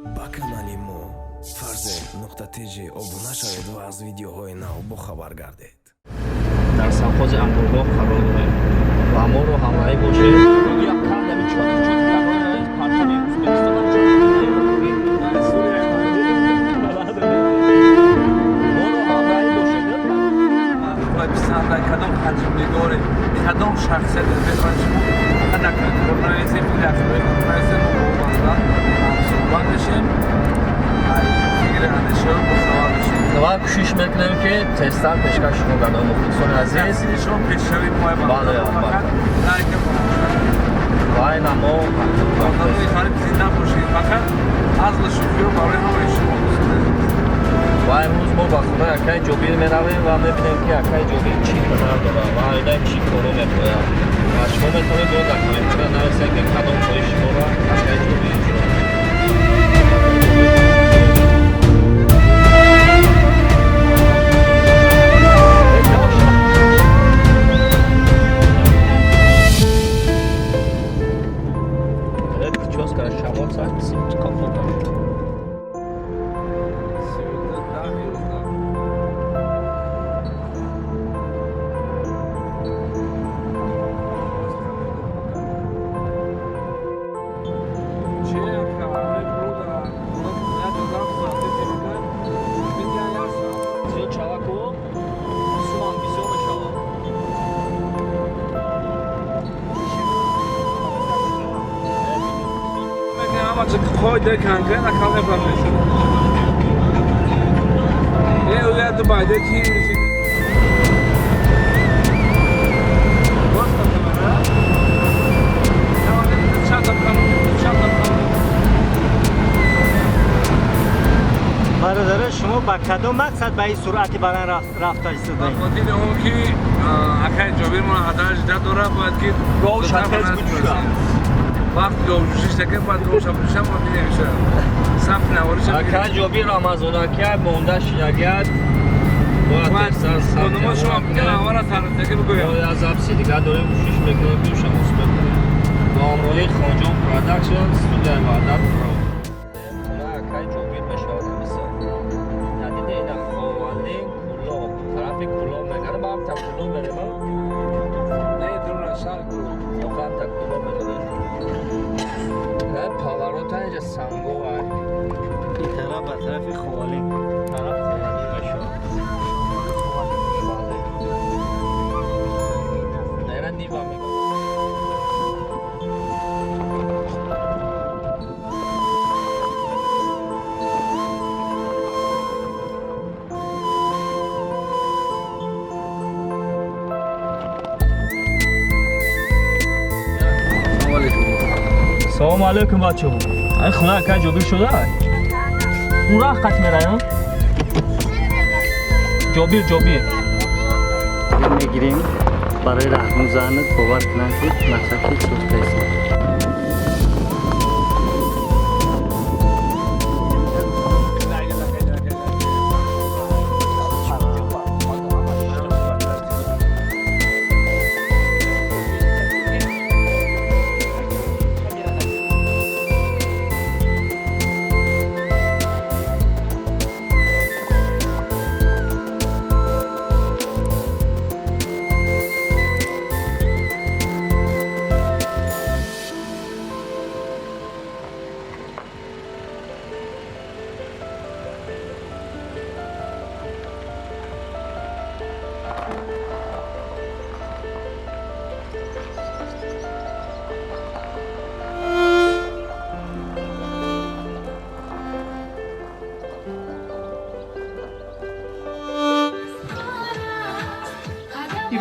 ба канали мо farz.tj обуна шавед ва аз видеоҳои нав бохабар гардед. дар совхози Ангурбоғ қарор дорем ва моро ҳамроҳӣ бошед. як кандами чоти канонаи партияи Ӯзбекистон کدام حجم نگاره کدام شخصیت بهترین شما حداقل جورنالیستی می‌دهد جورنالیستی مبارزات صحبت بشیم فکر اندیشه با سوال بشیم و کوشش میکنیم که تستر پیشکش شما گردم مخلصان عزیز شما پیشروی ما بله فقط لایک وای نمو خانمی خانم زنده باشید فقط اصل شوخی رو برای همه شما و امروز ما با خونه اکای جوبیر میرویم و میبینیم که اکای جوبیر چی کار داره و اینا چی کارو میکنه و شما میتونید دو در کامنت‌ها نویسید که کدام کاری شما را اکای جوبیر اجرا خواهی در کنگره نکال نفرمیش یه اولیت دو بایده تیم میشید برادر شما با کدام مقصد به این سرعتی برای رفته ایستادید؟ خاطر اون که اکای جوبیر ما هدایش داره باید که روش هتز بجوشا وقت روشش تکن باید روش بجوشم و بینه میشه صف نوارش اکای جوبیر رمضان که مونده شیگرد باید تستر صف نوار شما بگن آوارا طرف تکن بگویم از افسی دیگر داریم کوشش میکنیم بیوشم اصبت کنیم با امروی خانجان پرودکشن استودیو وعدت پرو خونه اکای جوبیر بشارت همیسا ندیده این خواهندین کلا طرف کلا میگنه با هم تا کلا بریم نه درون شهر واقعا تا کلا میگنه نه پاوروت اینجا سنگو های این طرف به طرف خوالین طرف تیرانی بشارت نه نیبا میگنه سلام علیکم بچه ها این خونه اکای جوبیر شده اون راه قط میرایم جوبیر میگیریم برای رهنمودنت باور کنن که مقصد که سوز پیسه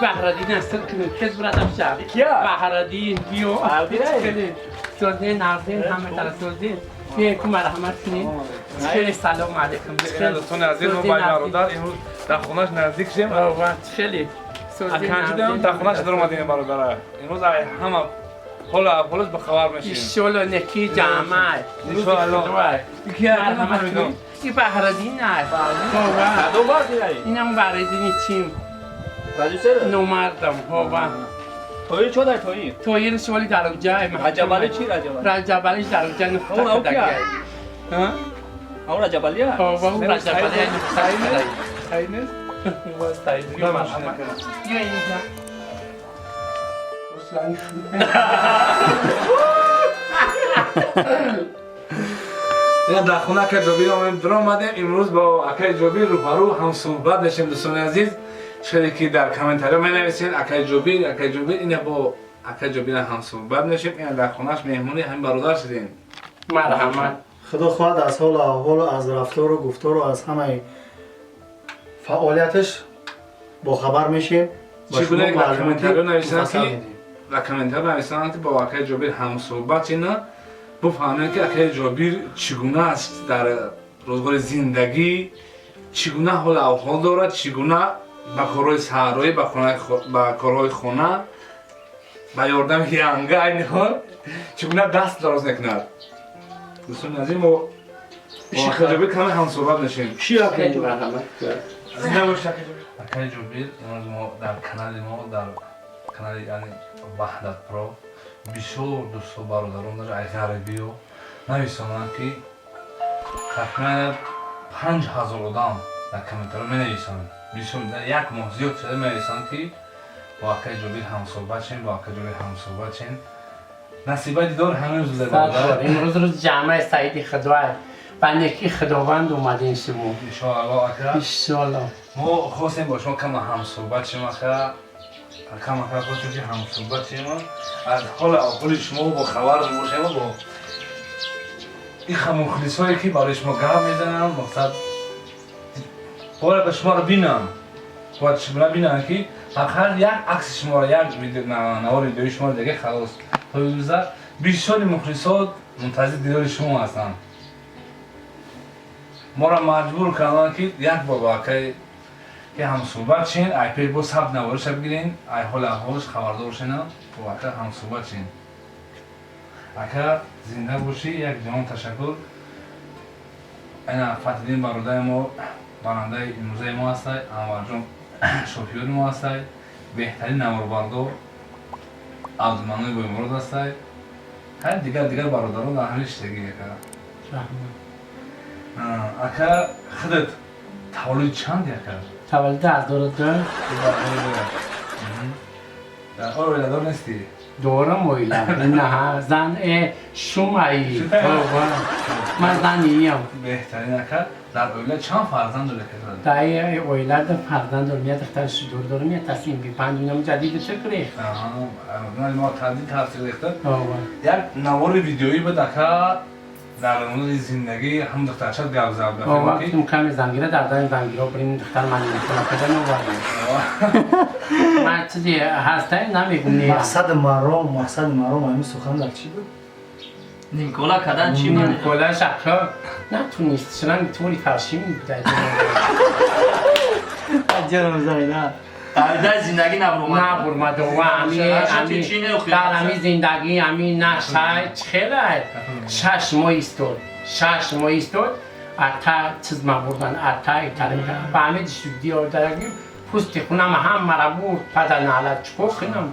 بهرادین هستن که کس برادم شد بهرادین بیو سوزین نازین همه طرف سوزین بیایکم مرحمت کنین خیلی سلام علیکم لطفاً عزیز ما باید برادر امروز در خونهش نزدیک شیم خیلی اکنجی دارم در خونهش در اومدیم برادر امروز همه حال احوالش به خبر میشیم ایشالا نکی جمعه روزی خدوه مرحمت کنین این بهرادین هست اینم بهرادینی چیم نومردم تویی چه داری تویی؟ تویی شوالی در اونجا رجبالی چی رجبالی؟ رجبالیش در اونجا نفته ها؟ اون جبلیه بابا اون نمی‌شه. رجب علی تاینه؟ تاینه؟ باز تایید نه، ماشین بیا اینجا این در خونه که جوبیر آمدیم در آمدیم امروز با اکای جوبیر روبرو هم صحبت داشتیم. دوستان عزیز شریکی در کامنتاری می نویسین اکای جوبیر این با اکای جوبیر هم صحبت داشتیم. این در خونهش مهمونی هم برادر شدیم. مرحمت خدا خواهد از حال و احوال و از رفتار و گفتار و از همه فعالیتش با خبر میشیم. چگونه در کامنتاری نویسن مفصل که میدیم. در کامنتاری نویسن که با اکای جوبیر هم صحبت اینا بفهمین که اکای جوبیر چگونه است در روزگار زندگی، چگونه حال و احوال دارد، چگونه با کارهای سهرایی با کارهای خانه با یاردم ینگه این حال چگونه دست دراز نکند. دوستان عزیز ما با اکای جوبیر کمی هم صحبت نشیم. خیلی مرحمت زنده باش اکای جوبیر. امروز ما در کانال یعنی وحدت پرو بسیار دوست و برادران در غربی و نویسند که تقریبا 5000 آدم در کامنتار می نویسند. بسیار در یک ماه زیاد شده می نویسند که با اکای جوبیر هم صحبت شیم، با اکای جوبیر هم صحبت شیم. نصیبه دیدار همه روز برادر. امروز روز جمعه سعید خدوای بندگی خداوند اومدین شما انشاءالله اکا انشالله ما خواستیم با شما کم هم صحبت شیم اکا. کم خواستیم که هم صحبت شیم از حال احوال شما با خبر باشیم با این مخلص هایی که برای شما گپ میزنن. مقصد باید به شما رو بینم باید شما بینن که فقط یک عکس شما رو یک نوار ویدیوی شما رو دیگه خلاص تا بگذار بسیار مخلصات منتظر دیدار شما هستن. ما را مجبور کردن که یک بار واقعی که هم صحبت شین ای پی با سب نوارش بگیرین ای حال احوالش خبردار شین واقعا هم صحبت شین. اکا زنده باشی. یک جهان تشکر. اینا فتیدین برادر ما برنده امروزه ما هستی، انور جان شوفیور ما هستی، بهترین نواربردار عبدالمنان بایمراد هستی. خیلی دیگر برادران در همه شتگی اکا خودت تولد چند اکا؟ تولد از دور در حال ویلدار نیستی؟ دورم ویلم نه زن شمایی من زنیم بهترین اکا در اویله چند فرزند داره که دایی اویلد فرزند دارم یه دختر شدور دارم یه تصمیم بی پنجونم جدید چکره ما تردید تفسیر ریختن یک نوار ویدیویی بود اکا در مورد زندگی هم دخترچه گپ زد وقتی کمی زنگیره در داریم زنگیره بریم دختر من نمیکنم کجا نوردم من چیزی هسته نمیگم مقصد مرام همین سخن در چی بود؟ نیمکولا کدن چی من نیمکولا شکر نتونیست چرا میتونی فرشی میبوده جانم زایده در زندگی نبرمده و در همی زندگی همی نشه خیلی 6 ماه ایستاد اتا چیز ما بردن اتا ایتالیم کنم با همه دیشتودی ها درگیم پوستی خونم هم مرا بود پدر نالت چکو خینم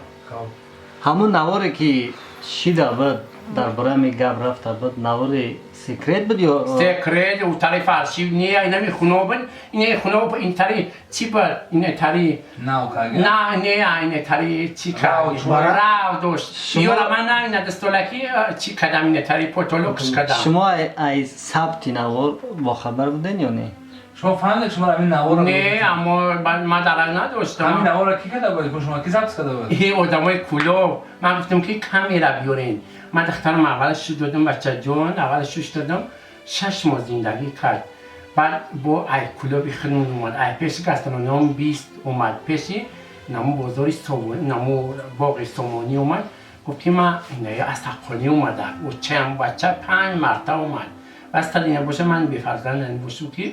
همون نواره که شیده بود در برای می گب رفته بود نواره سیکرت بود یا سیکرت او تاری فرشی نیه اینا می خونه بود این تاری چی بود این تاری نه این تاری چی کردی راو دوست یورا من نه این دستولکی چی کردم این تاری پوتولوکس کردم شما از ثبت نوار با خبر بودن یا نه؟ شما فهمیدید شما همین نوار نه اما من درک نداشتم همین نوار را کی کرده بود؟ شما کی ثبت کرده بود؟ این آدمای کلو من گفتم که کامیرا بیارین من دخترم اولش دادم بچه جون اولش شش دادم 6 ماه زندگی کرد بعد با ای کلو بخدمون اومد ای پیش گسترونوم 20 اومد پیشی نمو بازاری نمو باقی سومانی اومد گفت که من اینه از تقلی اومده و چند بچه 5 مرتبه اومد بس تا اینه باشه من بفرزندن باشم که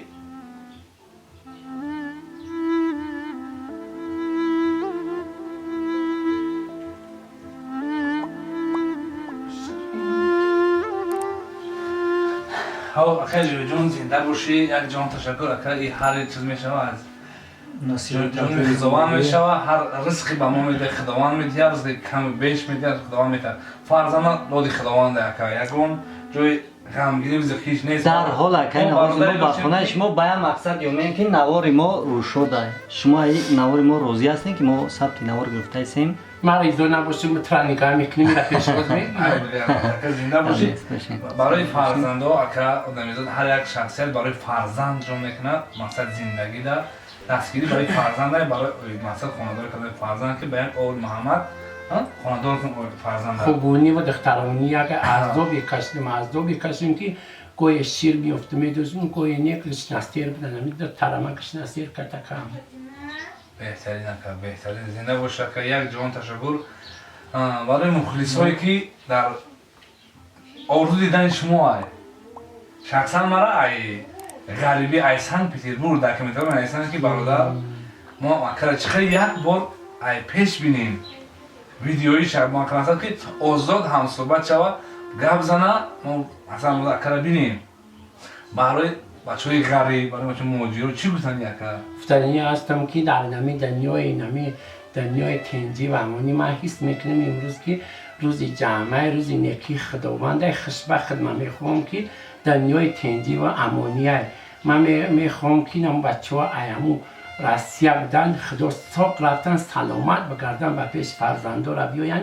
ها خیلی جون زنده باشی. یک جان تشکر اکا هر چیز میشه از جون خداوند میشه هر رزقی به ما میده خداوند میده رزق کم بیش میده خداوند میده فرزند دادی خداوند اکا یکون جوی غمگین زخیش نیست در حال که نواز ما با خانه شما باید مقصد یومیم که نوار ما رو شده شما این نوار ما روزی هستین که ما ثبت نوار گرفته هستیم ما ایزو نباشیم مترا نگاه میکنیم میره پیش خود میگیم زنده باشید برای فرزندها اکا آدمیزاد هر یک شخصیت برای فرزند رو میکنه مقصد زندگی ده دستگیری برای فرزند ده برای مقصد خاندار کردن فرزند که بیان اول محمد خاندار کن فرزند ده خوبونی و دخترانی اگه ازدو بکشیم که گوی شیر بیفته میدوزیم گوی نیکلش نستیر بدن همین ترمکش نستیر کتکم بهترین اکا بهترین زنده باشه که یک جوان تشکر برای مخلصایی که در آرزو دیدن شما های شخصا مرا ای غریبی ای سنت پترزبورگ در کمیتر من ایسان که برادر ما اکر چخه یک بار ای پیش بینیم ویدیوی شب ما اکر که آزاد هم صحبت شود گپ زنه ما اصلا ما اکر بینیم برای بچه های غریب برای بچه موجی چی گفتن یکر؟ گفتنی هستم که در نمی دنیای تنجی و امانی ما حس میکنم امروز که روز جمعه روز نیکی خداوند خوشبخت من میخوام که دنیای تنجی و امانی من میخوام که نم بچه ها ایامو راسیه بودن خدا ساق رفتن سلامت بگردن و پیش فرزنده را بیاین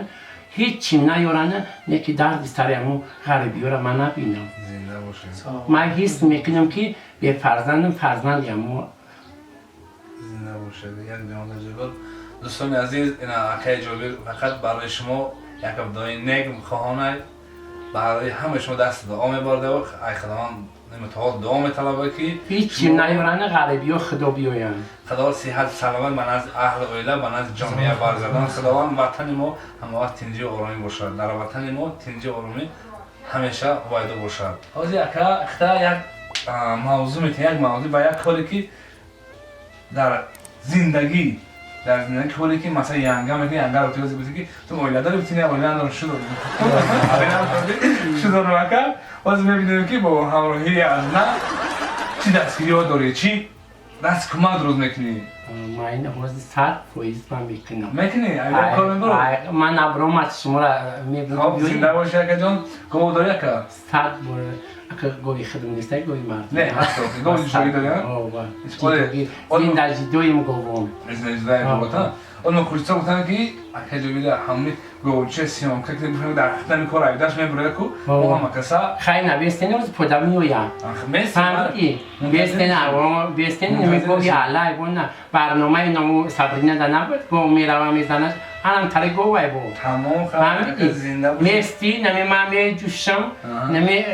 هیچی نیارن نیکی درد سر امو غریبی را من نبینم زنده باشید من حس میکنم که به فرزند امو زنده باشید یک جوان جلال دوستان عزیز این اکای جلال فقط برای شما یک ابدای نیک میخواهانه برای همه شما دست دعا میبارده و ای خداوند نمیتوان دعا میطلبه که هیچی نیارن غریبی ها خدا بیاین خداوند صحت سلامت من از اهل عائله من از جامعه برگردان خداوند وطن ما همه وقت تنجی و آرامی باشد در وطن ما تنجی و آرامی همیشه وایده باشد حاضی اکا اختا یک موضوع میتونه یک موضوع و یک کاری که در زندگی کاری که مثلا ینگا میگه ینگا رو توضیح بدی که تو عائله داری بتونی عائله نداری شو داری شو داری مکان باز میبینیم که با همراهی از نه چی دستگیری ها داری چی دست کمک روز میکنی ما این حوض سر پویز من میکنم میکنی ایلا کار میبرو من ابرام از شما را میبینم خب زنده باشه اکا جان گوه داری اکا سر باره اکا گوی خدم نیسته گوی مرد نه هسته گوه جوی داری ها زنده جدویم گوهم زنده گوه اون کلیسا گفتن که اکا جوی داری همونی گوه چه سیام که بفهمید در خطن کار ایداش میبره که ما هم کسا خیلی نبیستین روز پدامی اویم فهمیدی؟ بیستین نمیگوی علی بون برنامه نمو صبرینه ده نبود گو میروه میزنش هنم تره گوه بود تمام خواهد زنده بود میستی نمی من میجوشم نمی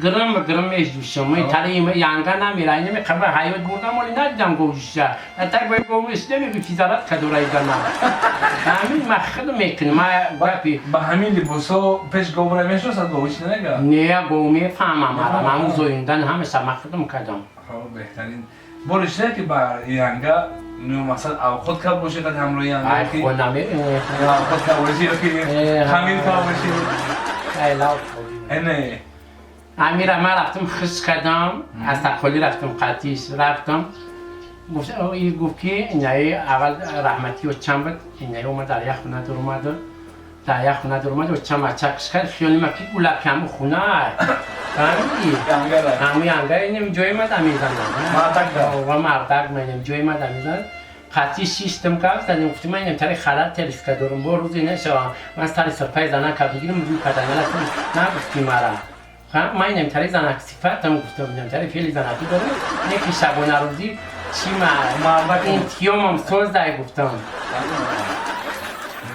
گرم میجوشم می تره ینگا نمیره نمی قبل حیات بودم ولی ندیدم گوشه تک باید گوش نمی فیزارت کدورایی دارم همین مخدو میکنم با همین لباسا پیش گوه را میشناسد گوهش نگه؟ نه گوه میفهمم همون زویندن همه مخدو کردم خب بهترین بارش نه که بر ینگا نو مثلا او خود کب باشه قد همراه ینگا ای که خودم خود کب باشه که خمیر کب باشه ای لاو اینه امیر من رفتم خش کردم از تقالی رفتم قطیش رفتم گفت که اینایی اول رحمتی و چند بود اینایی اومد در یک خونه در اومد و چند مچکش کرد خیالی ما که گوله کم خونه فهمیدی؟ همون ینگا اینم جای ما دمیزن و مردک منم جای ما دمیزن قطعی شیشتم که زدیم گفتیم من اینم تاری خلط تریس که دارم با روزی نشوام من از تاری سرپای زنه که بگیرم روی پدنگل نگفتی مرا من اینم تاری زنک صفتم گفتم اینم تاری فیلی زنکی دارم یکی شبانه روزی چی مرا این تیوم هم سوزده گفتم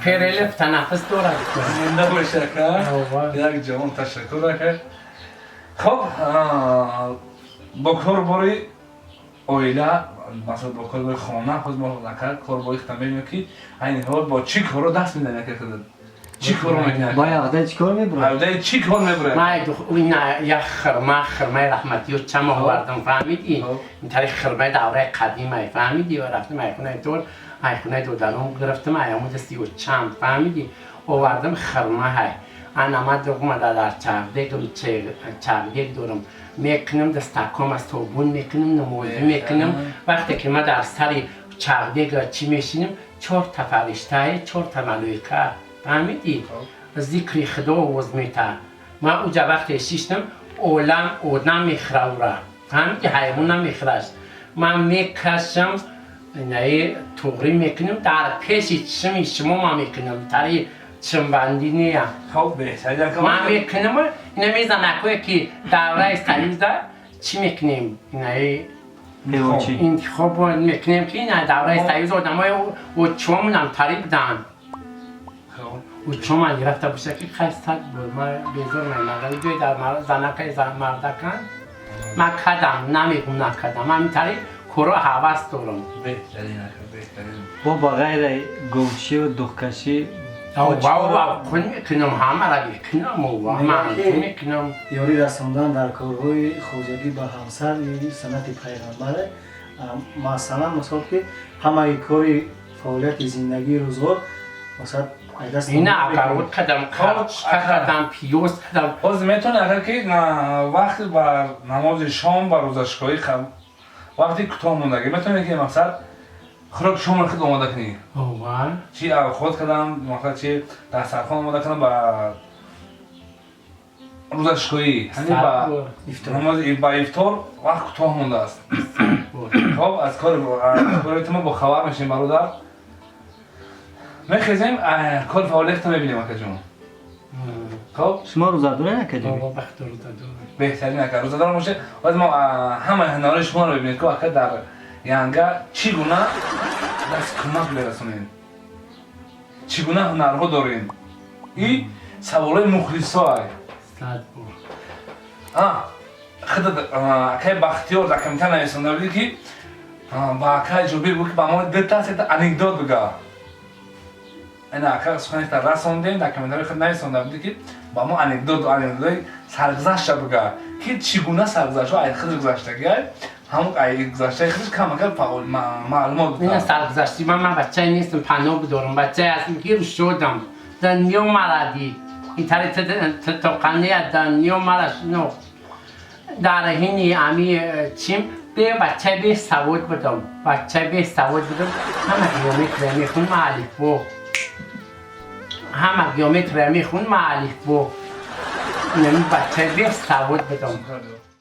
پیرلف تنفس دارم زنده باشه که یک جوان تشکر کرد خب با کار باری عائله مثلا با کار باری خانه خود ما نکرد کار باری ختم می‌بینیم که این حال با چی کارو دست میدن که چی کارو میکنه با یاده چی کار میبره؟ یاده چی کار میبره؟ ما این یک خرمه رحمتی و چم آوردم فهمیدی؟ این تاریخ خرمه دوره قدیمه فهمیدی؟ و رفتم ایخونه دو دلم گرفتم ایامو دستی و چم فهمیدی؟ آوردم خرمه های آمد دوم در چرده دارم میکنم دستکم از توبون میکنم نموزی میکنم وقتی که ما در سر چرده چی میشینم 4 تا فرشته 4 تا ملائکه فهمیدی؟ ذکر خدا و وزمیتا ما اونجا وقتی شیشتم اولم اودم میخره او را هم که حیوانم میخرش من میکشم نه توغری میکنم در پیش چشم شما ما میکنم تری چشم بندی نیم خب بهتره که من میکنم اینه میزنه که دوره سریزه چی میکنیم اینه پیوچی انتخاب میکنیم که اینه دوره سریز آدم های و چومون هم تری بدن و چون من گرفته باشه که خستت بود من بیزار میمدم جوی در زنکه مردکن من کدم نمیگم نکدم من اینطوری کرو حوث دارم بهترین بهترین و با غیر گوشی و دخکشی و کنی میکنم همه را میکنم و من میکنم یاری رساندن در کارهای خوجگی به همسر این سنت پیغمبره. مثلا مثال که همه کاری فعالیت زندگی روزگار مثلا اینه اگر بود کدم کارچ کدم پیوز کدم باز میتونه اگر که وقتی بر نماز شام و روزشگاهی وقتی کوتاه موندگی میتونه که مثلا خوراک شام رو خود آماده کنی چی خود کردم مثلا چی دسترخوان آماده کنم با روزشگاهی یعنی با نماز با افطار وقت کوتاه مونده است خب از کار ما با خبر میشیم برادر میخیزیم کار فعالیت رو میبینیم اکا جون خب شما روزادونه نکردیم؟ بابا بخت روزادونه بهترین اکا روزادار باشه باید ما همه هنرهای شما رو ببینید که اکا در ینگه چگونه دست کمک برسونید چگونه هنرها دارین این سوالای مخلصای صد بار خود اکای بختیار در کمیتر نویسنده بودی که با اکای جوبیر بود که با ما دلتاست انکدوت بگه اینا اکا سخنش در رسوندیم در کمیتر خود نویسنده بودی که با ما انکدوت سرگذشت بگه که چگونه سرگذشت ها خود گذشتگی همون ای گذشته خودش کم اگر فعال معلومات این سرگذشتی من بچه نیستم پناه بدارم بچه هستم که رو شدم دنیا مرادی این طری تقنیه دنیا مرش نو در هینی امی چیم به بچه به سواد بدم بچه به سواد بدم همه گیومتر میخون معلیف بو همه گیومتر میخون معلیف بو نمی بچه به سواد بدم